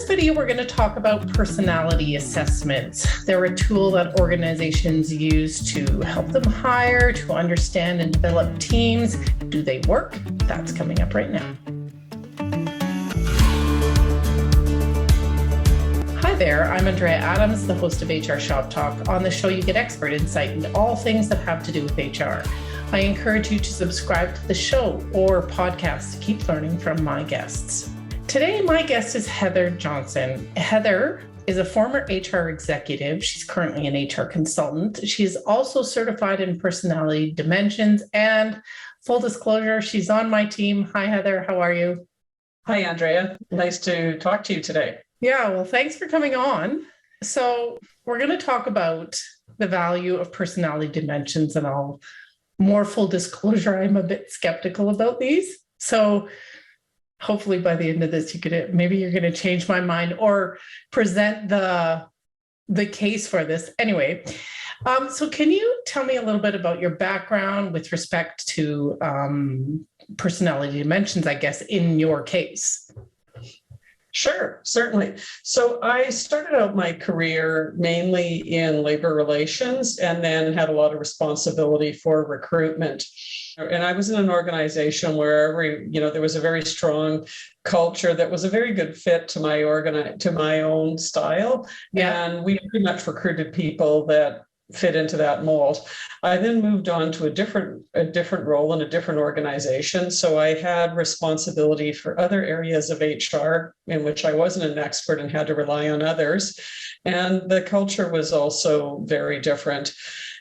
video, we're going to talk about personality assessments. They're a tool that organizations use to help them hire, to understand and develop teams. Do they work? That's coming up right now. Hi there, I'm Andrea Adams, the host of HR Shop Talk. On the show, you get expert insight into all things that have to do with HR. I encourage you to subscribe to the show or podcast to keep learning from my guests. Today, my guest is Heather Johnson. Heather is a former HR executive. She's currently an HR consultant. She's also certified in personality dimensions, and full disclosure, she's on my team. Hi, Heather. How are you? Hi, Andrea. Nice to talk to you today. Yeah, well, thanks for coming on. So we're going to talk about the value of personality dimensions, and all. More full disclosure, I'm a bit skeptical about these. So hopefully by the end of this, maybe you're going to change my mind or present the case for this. Anyway, so can you tell me a little bit about your background with respect to personality dimensions, I guess, in your case? Sure, certainly. So I started out my career mainly in labor relations and then had a lot of responsibility for recruitment. And I was in an organization where there was a very strong culture that was a very good fit to my own style. Yeah. And we pretty much recruited people that fit into that mold. I then moved on to a different role in a different organization. So I had responsibility for other areas of HR in which I wasn't an expert and had to rely on others. And the culture was also very different.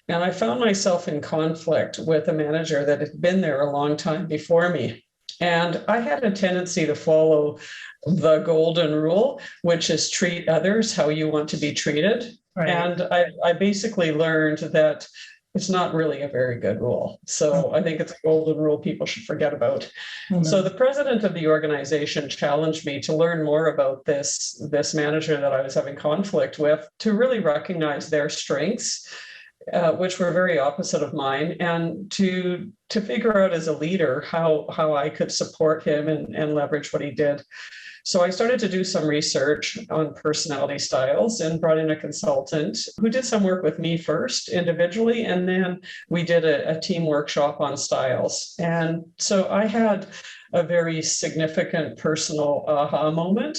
And I found myself in conflict with a manager that had been there a long time before me. And I had a tendency to follow the golden rule, which is treat others how you want to be treated. Right. And I basically learned that it's not really a very good rule. So I think it's a golden rule people should forget about. Mm-hmm. So the president of the organization challenged me to learn more about this manager that I was having conflict with, to really recognize their strengths, which were very opposite of mine, and to figure out as a leader how I could support him and leverage what he did. So I started to do some research on personality styles and brought in a consultant who did some work with me first individually, and then we did a team workshop on styles. And so I had a very significant personal aha moment,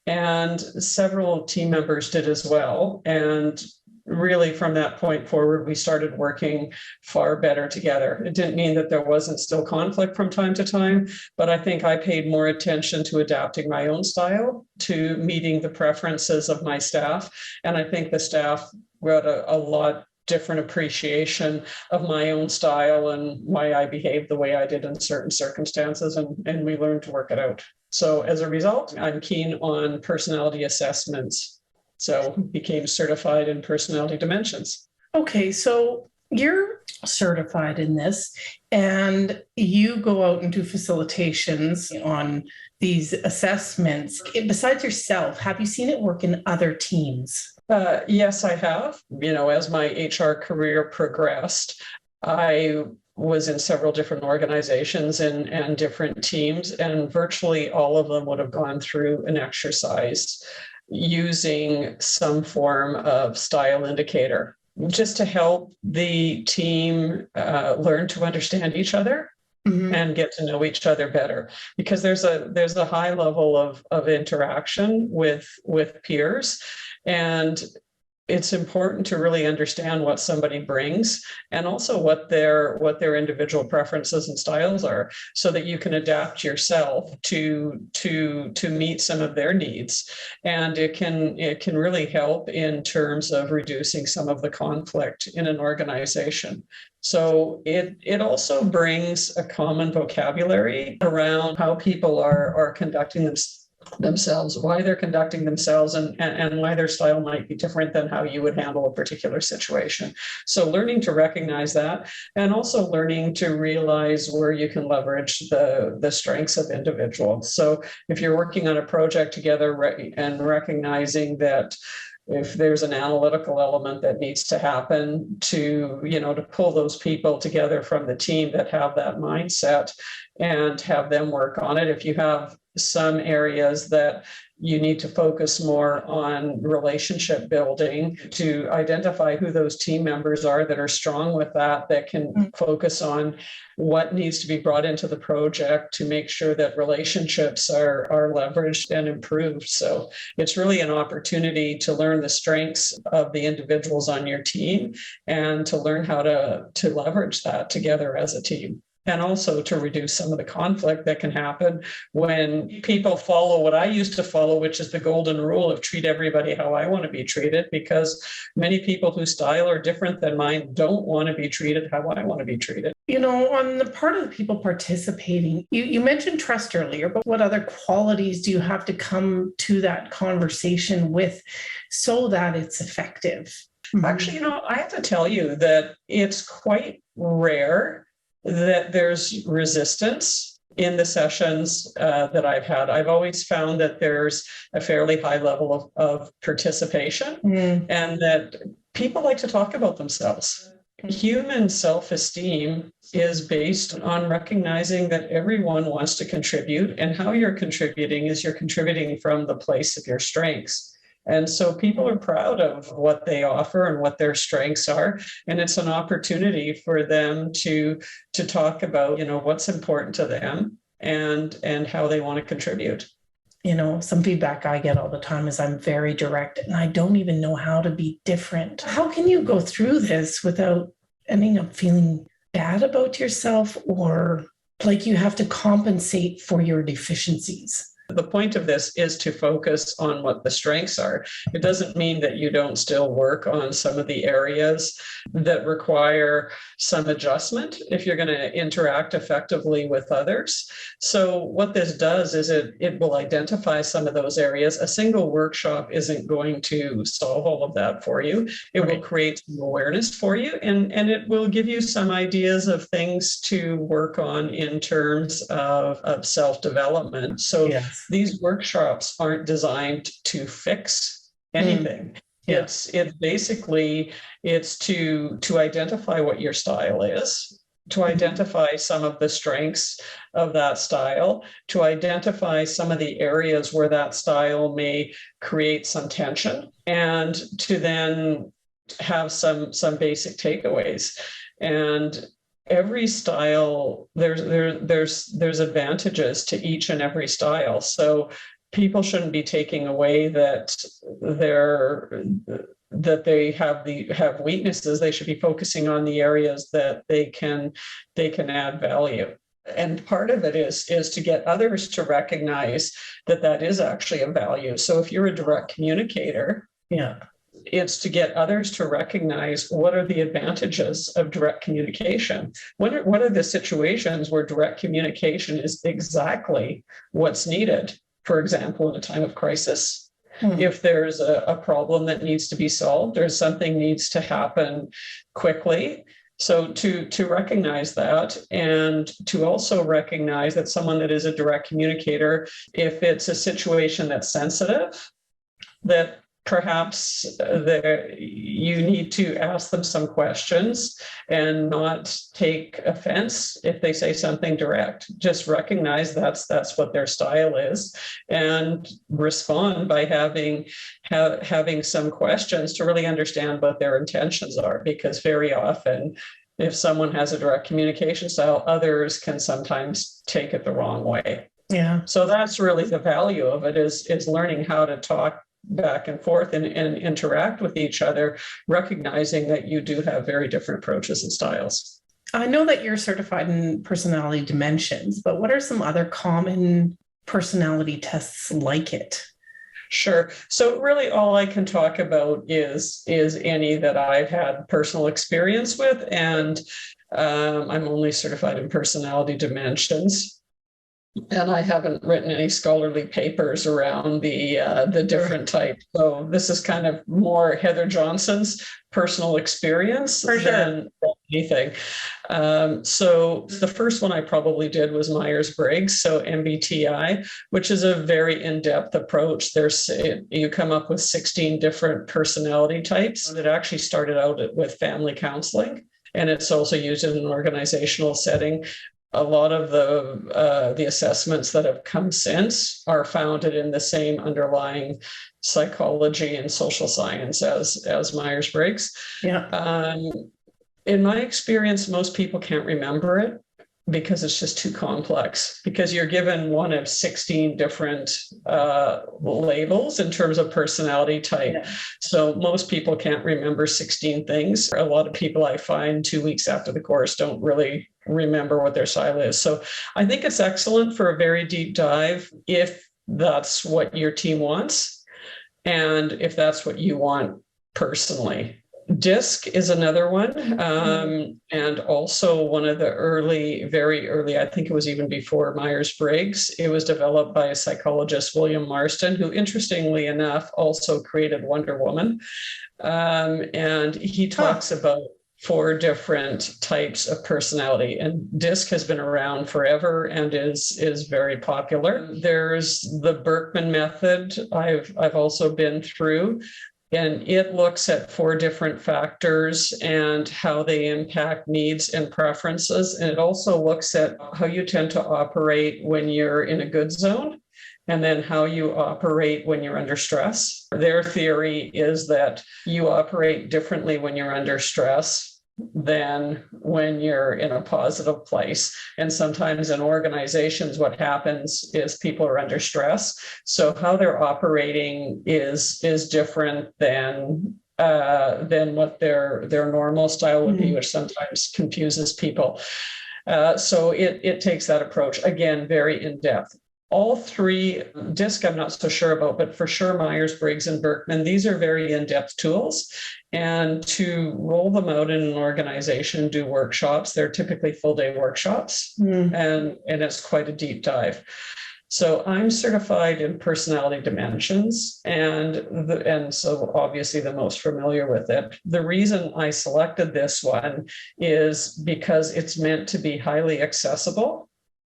and several team members did as well. And really, from that point forward, we started working far better together. It didn't mean that there wasn't still conflict from time to time, but I think I paid more attention to adapting my own style to meeting the preferences of my staff. And I think the staff got a lot different appreciation of my own style and why I behaved the way I did in certain circumstances, and we learned to work it out. So as a result, I'm keen on personality assessments. So became certified in personality dimensions. Okay, so you're certified in this, and you go out and do facilitations on these assessments. Besides yourself, have you seen it work in other teams? Yes, I have. As my HR career progressed, I was in several different organizations and different teams, and virtually all of them would have gone through an exercise using some form of style indicator, just to help the team learn to understand each other. Mm-hmm. And get to know each other better, because there's a high level of interaction with peers, and it's important to really understand what somebody brings and also what their individual preferences and styles are, so that you can adapt yourself to meet some of their needs. And it can really help in terms of reducing some of the conflict in an organization. So it also brings a common vocabulary around how people are conducting themselves, why they're conducting themselves, and why their style might be different than how you would handle a particular situation. So learning to recognize that, and also learning to realize where you can leverage the strengths of individuals. So if you're working on a project together and recognizing that if there's an analytical element that needs to happen to pull those people together from the team that have that mindset and have them work on it. If you have some areas that you need to focus more on relationship building, to identify who those team members are that are strong with that can focus on what needs to be brought into the project to make sure that relationships are leveraged and improved. So it's really an opportunity to learn the strengths of the individuals on your team and to learn how to leverage that together as a team. And also to reduce some of the conflict that can happen when people follow what I used to follow, which is the golden rule of treat everybody how I want to be treated, because many people whose style are different than mine don't want to be treated how I want to be treated. On the part of the people participating, you mentioned trust earlier, but what other qualities do you have to come to that conversation with so that it's effective? Actually, I have to tell you that it's quite rare that there's resistance in the sessions that I've had. I've always found that there's a fairly high level of participation and that people like to talk about themselves. Human self-esteem is based on recognizing that everyone wants to contribute, and how you're contributing is you're contributing from the place of your strengths. And so people are proud of what they offer and what their strengths are. And it's an opportunity for them to talk about, what's important to them and how they want to contribute. Some feedback I get all the time is I'm very direct and I don't even know how to be different. How can you go through this without ending up feeling bad about yourself or like you have to compensate for your deficiencies? The point of this is to focus on what the strengths are. It doesn't mean that you don't still work on some of the areas that require some adjustment if you're going to interact effectively with others. So what this does is it will identify some of those areas. A single workshop isn't going to solve all of that for you. It will create some awareness for you, and it will give you some ideas of things to work on in terms of self-development. So these workshops aren't designed to fix anything. It's basically to identify what your style is, to identify some of the strengths of that style, to identify some of the areas where that style may create some tension, and to then have some basic takeaways. And every style, there's advantages to each and every style. So people shouldn't be taking away that they have weaknesses. They should be focusing on the areas that they can add value. And part of it is to get others to recognize that is actually a value. So if you're a direct communicator, it's to get others to recognize what are the advantages of direct communication. What are the situations where direct communication is exactly what's needed? For example, in a time of crisis, if there's a problem that needs to be solved or something needs to happen quickly. So to recognize that, and to also recognize that someone that is a direct communicator, if it's a situation that's sensitive, that perhaps you need to ask them some questions and not take offense if they say something direct. Just recognize that's what their style is, and respond by having some questions to really understand what their intentions are. Because very often, if someone has a direct communication style, others can sometimes take it the wrong way. Yeah. So that's really the value of it, is learning how to talk back and forth and interact with each other, recognizing that you do have very different approaches and styles. I know that you're certified in personality dimensions, but what are some other common personality tests like it? Sure. So really all I can talk about is any that I've had personal experience with, and I'm only certified in personality dimensions. And I haven't written any scholarly papers around the different types. So this is kind of more Heather Johnson's personal experience than anything. So the first one I probably did was Myers-Briggs, so MBTI, which is a very in-depth approach. You come up with 16 different personality types. It actually started out with family counseling, and it's also used in an organizational setting. a lot of the assessments that have come since are founded in the same underlying psychology and social science as Myers-Briggs. Yeah. In my experience, most people can't remember it because it's just too complex, because you're given one of 16 different labels in terms of personality type. Yeah. So most people can't remember 16 things. A lot of people I find 2 weeks after the course don't really remember what their style is. So I think it's excellent for a very deep dive if that's what your team wants and if that's what you want personally. DISC is another one, and also one of the very early, I think it was even before Myers-Briggs. It was developed by a psychologist, William Marston, who interestingly enough also created Wonder Woman. And he talks about 4 different types of personality, and DISC has been around forever and is very popular. There's the Berkman method I've also been through. And it looks at 4 different factors and how they impact needs and preferences. And it also looks at how you tend to operate when you're in a good zone, and then how you operate when you're under stress. Their theory is that you operate differently when you're under stress than when you're in a positive place. And sometimes in organizations, what happens is people are under stress. So how they're operating is different than what their normal style would be, which sometimes confuses people. So it takes that approach. Again, very in-depth. All 3, DISC I'm not so sure about, but for sure Myers-Briggs and Berkman, these are very in-depth tools. And to roll them out in an organization, do workshops, they're typically full-day workshops, and it's quite a deep dive. So I'm certified in personality dimensions, and so obviously the most familiar with it. The reason I selected this one is because it's meant to be highly accessible.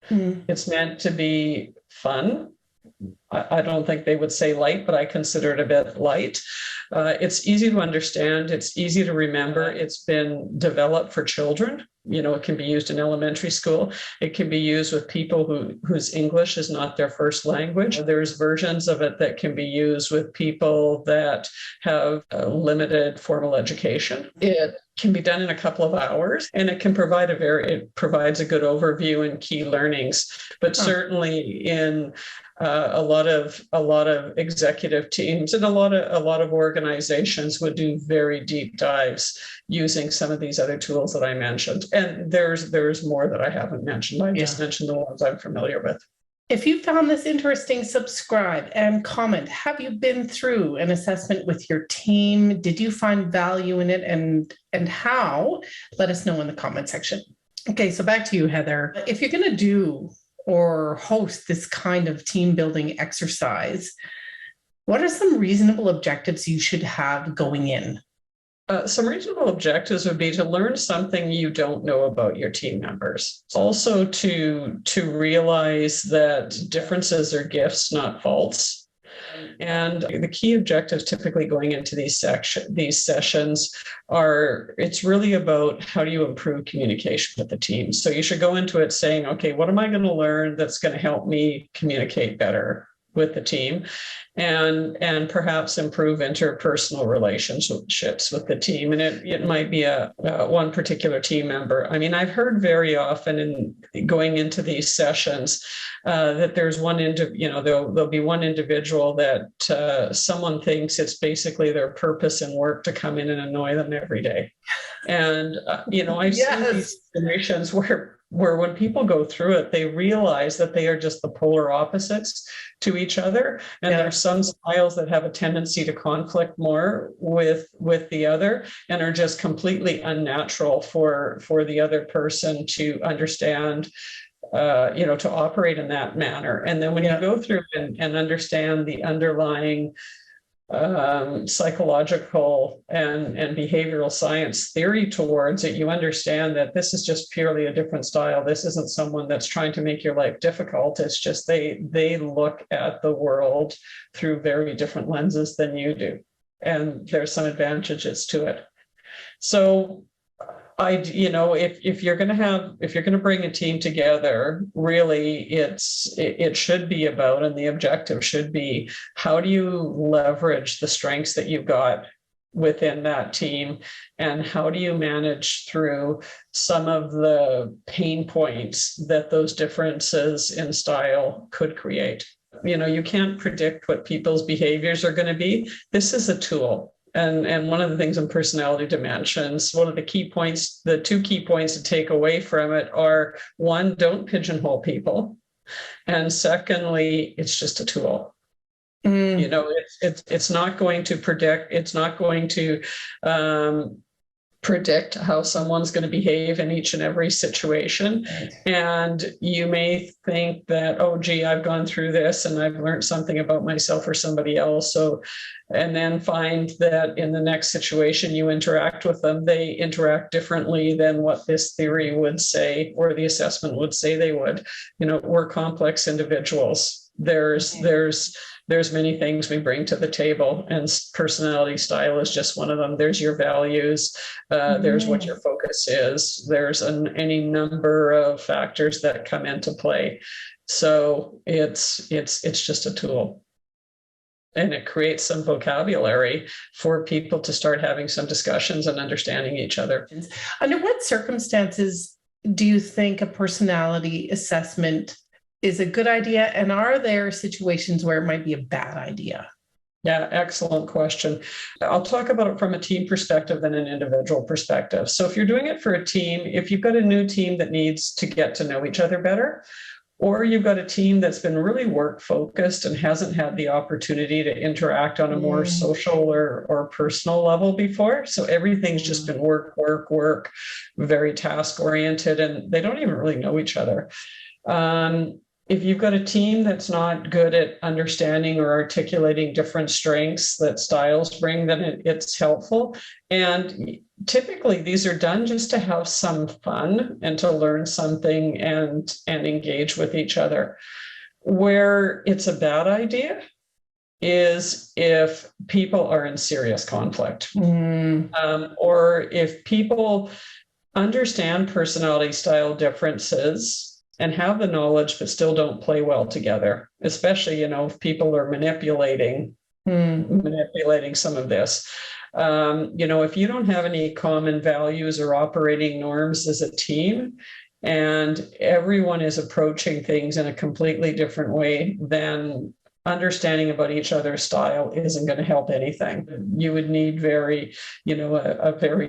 It's meant to be fun. I don't think they would say light, but I consider it a bit light. It's easy to understand. It's easy to remember. It's been developed for children. It can be used in elementary school. It can be used with people whose English is not their first language. There's versions of it that can be used with people that have a limited formal education. It can be done in a couple of hours, and it can provide it provides a good overview and key learnings. But certainly in a lot of executive teams and a lot of organizations would do very deep dives using some of these other tools that I mentioned. And there's more that I haven't mentioned. I just mentioned the ones I'm familiar with. If you found this interesting, subscribe and comment. Have you been through an assessment with your team? Did you find value in it, and how? Let us know in the comment section. Okay, so back to you, Heather. If you're going to do or host this kind of team building exercise, what are some reasonable objectives you should have going in? Some reasonable objectives would be to learn something you don't know about your team members. Also to realize that differences are gifts, not faults. And the key objectives typically going into these sessions are, it's really about how do you improve communication with the team. So you should go into it saying, okay, what am I going to learn that's going to help me communicate better with the team, and perhaps improve interpersonal relationships with the team. And it might be a one particular team member. I mean, I've heard very often in going into these sessions that there's there'll be one individual that someone thinks it's basically their purpose in work to come in and annoy them every day. And I've seen these situations where when people go through it, they realize that they are just the polar opposites to each other. And there are some styles that have a tendency to conflict more with the other and are just completely unnatural for the other person to understand, to operate in that manner. And then when you go through and understand the underlying psychological and behavioral science theory towards it, you understand that this is just purely a different style. This isn't someone that's trying to make your life difficult. It's just they look at the world through very different lenses than you do. And there's some advantages to it. So if you're going to bring a team together, really it should be about, and the objective should be, how do you leverage the strengths that you've got within that team, and how do you manage through some of the pain points that those differences in style could create. You can't predict what people's behaviors are going to be. This is a tool. And one of the things in personality dimensions, one of the key points, the two key points to take away from it are, one, don't pigeonhole people. And secondly, it's just a tool. It's not going to predict, it's not going to predict how someone's going to behave in each and every situation. Right. And you may think that, oh, gee, I've gone through this and I've learned something about myself or somebody else. And then find that in the next situation you interact with them, they interact differently than what this theory would say or the assessment would say they would. We're complex individuals. There's many things we bring to the table, and personality style is just one of them. There's your values, there's what your focus is, there's any number of factors that come into play. So it's just a tool. And it creates some vocabulary for people to start having some discussions and understanding each other. Under what circumstances do you think a personality assessment is a good idea? And are there situations where it might be a bad idea? Yeah, excellent question. I'll talk about it from a team perspective and an individual perspective. So if you're doing it for a team, if you've got a new team that needs to get to know each other better, or you've got a team that's been really work focused and hasn't had the opportunity to interact on a more social or personal level before. So everything's just been work, very task oriented, and they don't even really know each other. If you've got a team that's not good at understanding or articulating different strengths that styles bring, then it's helpful. And typically these are done just to have some fun and to learn something and engage with each other. Where it's a bad idea is if people are in serious conflict, or if people understand personality style differences and have the knowledge but still don't play well together, especially, if people are manipulating some of this. If you don't have any common values or operating norms as a team, and everyone is approaching things in a completely different way, then understanding about each other's style isn't going to help anything. You would need a very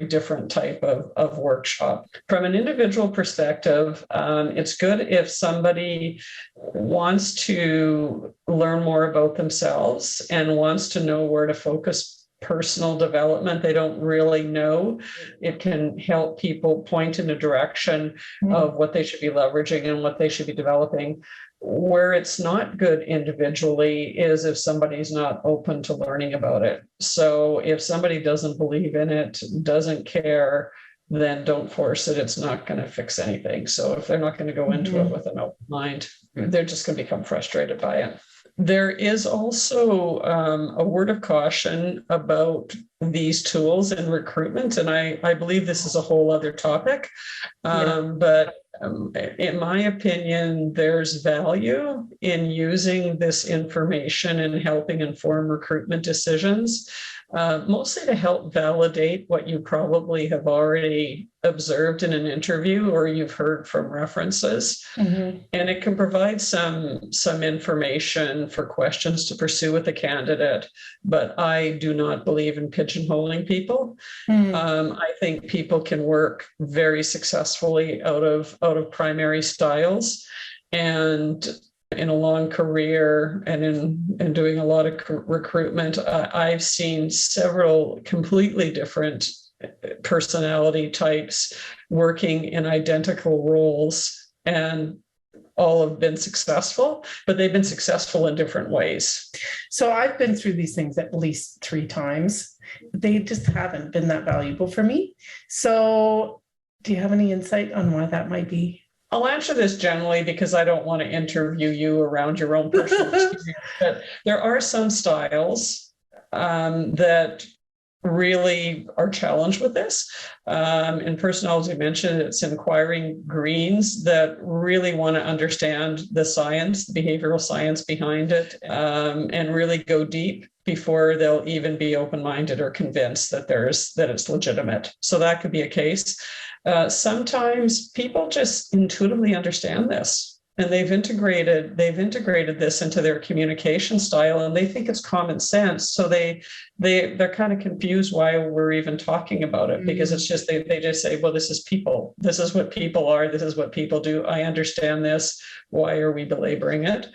different type of workshop. From an individual perspective, it's good if somebody wants to learn more about themselves and wants to know where to focus personal development. They don't really know. It can help people point in a direction of what they should be leveraging and what they should be developing. Where it's not good individually is if somebody's not open to learning about it. So if somebody doesn't believe in it, doesn't care, then don't force it. It's not going to fix anything. So if they're not going to go into it with an open mind, they're just going to become frustrated by it. There is also a word of caution about these tools in recruitment, and I believe this is a whole other topic. But in my opinion, there's value in using this information and helping inform recruitment decisions, mostly to help validate what you probably have already observed in an interview or you've heard from references. And it can provide some information for questions to pursue with a candidate. But I do not believe in pigeonholing people. I think people can work very successfully out of primary styles, and in a long career and in doing a lot of recruitment, I've seen several completely different personality types working in identical roles, and all have been successful, but they've been successful in different ways. So I've been through these things at least 3 times. They just haven't been that valuable for me. So do you have any insight on why that might be? I'll answer this generally because I don't want to interview you around your own personal experience. But there are some styles that really are challenged with this. In personnel, as we mentioned, it's inquiring Greens that really want to understand the science, the behavioral science behind it, and really go deep before they'll even be open-minded or convinced that it's legitimate. So that could be a case. Sometimes people just intuitively understand this. And they've integrated this into their communication style, and they think it's common sense. So they're kind of confused why we're even talking about it, because it's just they just say, well, this is people. This is what people are. This is what people do. I understand this. Why are we belaboring it?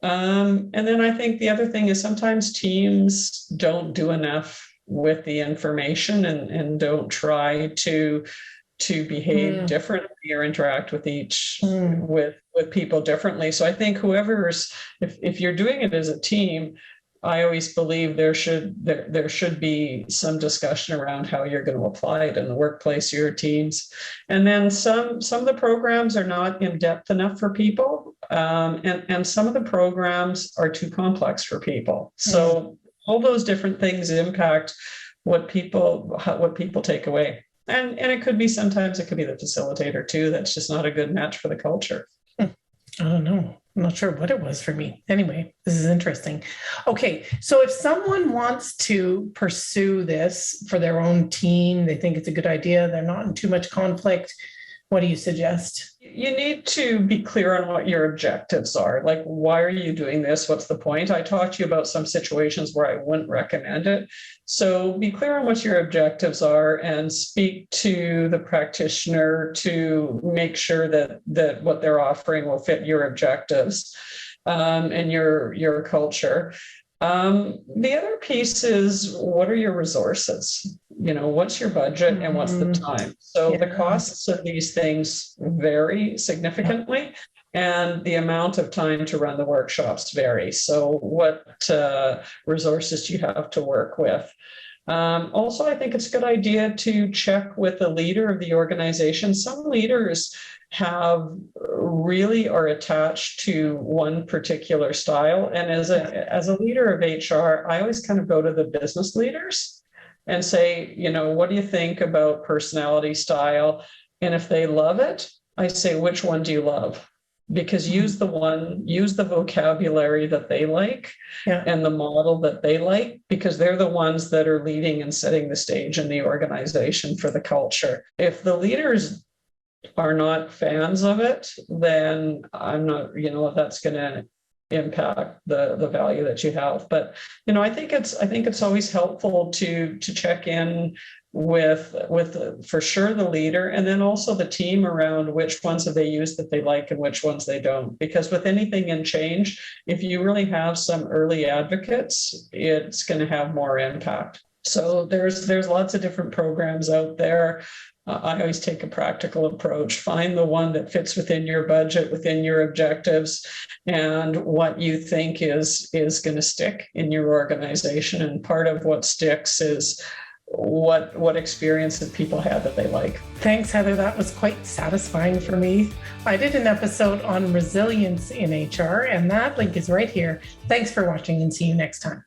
And then I think the other thing is sometimes teams don't do enough with the information and don't try to behave differently or interact with with people differently. So I think if you're doing it as a team, I always believe there should be some discussion around how you're going to apply it in the workplace, your teams. And then some of the programs are not in depth enough for people, and some of the programs are too complex for people. So all those different things impact what people take away. And it could be sometimes it could be the facilitator too. That's just not a good match for the culture. I don't know. I'm not sure what it was for me. Anyway, this is interesting. Okay, so if someone wants to pursue this for their own team, they think it's a good idea, they're not in too much conflict, what do you suggest? You need to be clear on what your objectives are. Like, why are you doing this? What's the point? I talked to you about some situations where I wouldn't recommend it. So be clear on what your objectives are and speak to the practitioner to make sure that what they're offering will fit your objectives and your culture. The other piece is, what are your resources? What's your budget and what's the time? So the costs of these things vary significantly, and the amount of time to run the workshops vary. So what resources do you have to work with? Also, I think it's a good idea to check with the leader of the organization. Some leaders really are attached to one particular style. And as a leader of HR, I always kind of go to the business leaders and say, what do you think about personality style? And if they love it, I say, which one do you love? Because use the vocabulary that they like and the model that they like, because they're the ones that are leading and setting the stage in the organization for the culture. If the leaders are not fans of it, then I'm not, if that's going to impact the value that you have. But I think it's always helpful to check in with for sure the leader, and then also the team around which ones have they used that they like and which ones they don't. Because with anything in change, if you really have some early advocates, it's going to have more impact. So there's lots of different programs out there. I always take a practical approach. Find the one that fits within your budget, within your objectives, and what you think is going to stick in your organization. And part of what sticks is what experience that people had that they like. Thanks, Heather. That was quite satisfying for me. I did an episode on resilience in HR, and that link is right here. Thanks for watching, and see you next time.